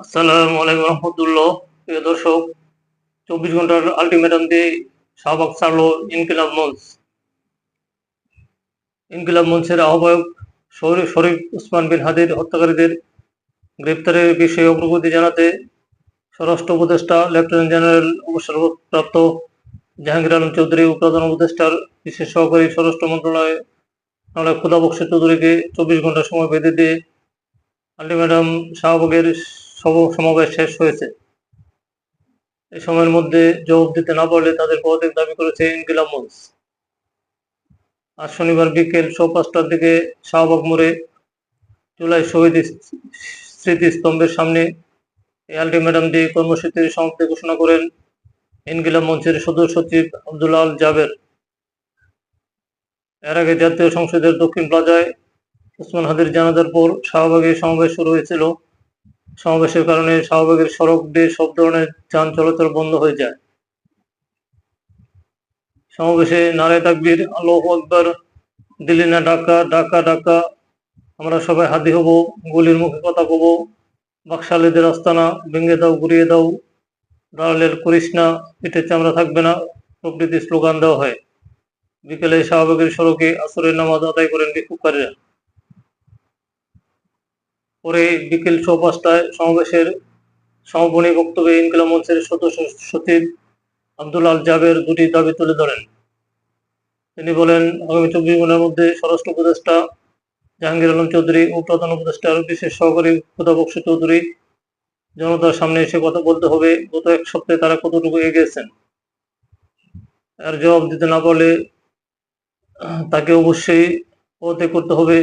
আসসালামু আলাইকুম রহমতুল্লাহ। প্রিয় দর্শক, 24 ঘন্টার আলটিমেটাম দিয়ে শাহবাগ ছাড়লো ইনকিলাব মঞ্চ। ইনকিলাব মঞ্চের আহ্বায়ক শরীফ উসমান বিন হাদির হত্যাকারীদের গ্রেপ্তারের বিষয়ে অগ্রগতি জানাতে স্বরাষ্ট্র উপদেষ্টা লেফটেন্যান্ট জেনারেল অবসরপ্রাপ্ত জাহাঙ্গীর আলম চৌধুরী ও প্রধান উপদেষ্টার বিশেষ সহকারী স্বরাষ্ট্র মন্ত্রণালয় খোদাবক্স চৌধুরীকে 24 ঘন্টা সময় বেঁধে দিয়ে আলটিমেটাম শাহবাগের সমাবেশ শেষ হয়েছে। এই সময়ের মধ্যে জবাব দিতে না পারলে তাদের পদত্যাগ দাবি করেছে ইনকিলাব মঞ্চ। আজ শনিবার বিকেল 5:15টার দিকে শাহবাগ মোড়ে জুলাই শহীদ স্মৃতিস্তম্ভের সামনে এই আলটিমেটাম দিয়ে কর্মসূচির সমাপ্তি ঘোষণা করেন ইনকিলাব মঞ্চের সদস্য সচিব আব্দুল আল জাবের। এর আগে জাতীয় সংসদের দক্ষিণ প্লাজায় উসমান হাদির জানাজার পর শাহবাগে সমাবেশ শুরু হয়েছিল। সমাবেশের কারণে শাহবাগের সড়ক দিয়ে সব ধরনের যান চলাচল বন্ধ হয়ে যায়। সমাবেশে নারায়ে তাকবীর, আল্লাহু আকবার, দিল্লি না ঢাকা, ঢাকা ঢাকা, আমরা সবাই হাদি হব, গুলির মুখে কথা কব, বাকশালীদের আস্তানা ভেঙে দাও, গুড়িয়ে দাও, দালালের করিস না, পিঠের চামড়া থাকবে না প্রভৃতি স্লোগান দেওয়া হয়। বিকেলে শাহবাগের সড়কে আসরের নামাজ আদায় করেন বিক্ষোভকারীরা। পরে বিকেল 5:15টায় সমাবেশের সমাপনী বক্তব্যে ইনকিলাব মঞ্চের সদস্য সচিব আব্দুল আল জাবের দুটি দাবি তুলে ধরেন। তিনি বলেন, আগামী 24 ঘন্টার মধ্যে স্বরাষ্ট্র উপদেষ্টা জাহাঙ্গীর আলম চৌধুরী ও প্রধান উপদেষ্টার বিশেষ সহকারী খোদাবক্স চৌধুরী জনতার সামনে এসে কথা বলতে হবে গত এক সপ্তাহে তারা কতটুকু এগিয়েছেন। এর জবাব দিতে না পারলে তাকে অবশ্যই পদত্যাগ করতে হবে।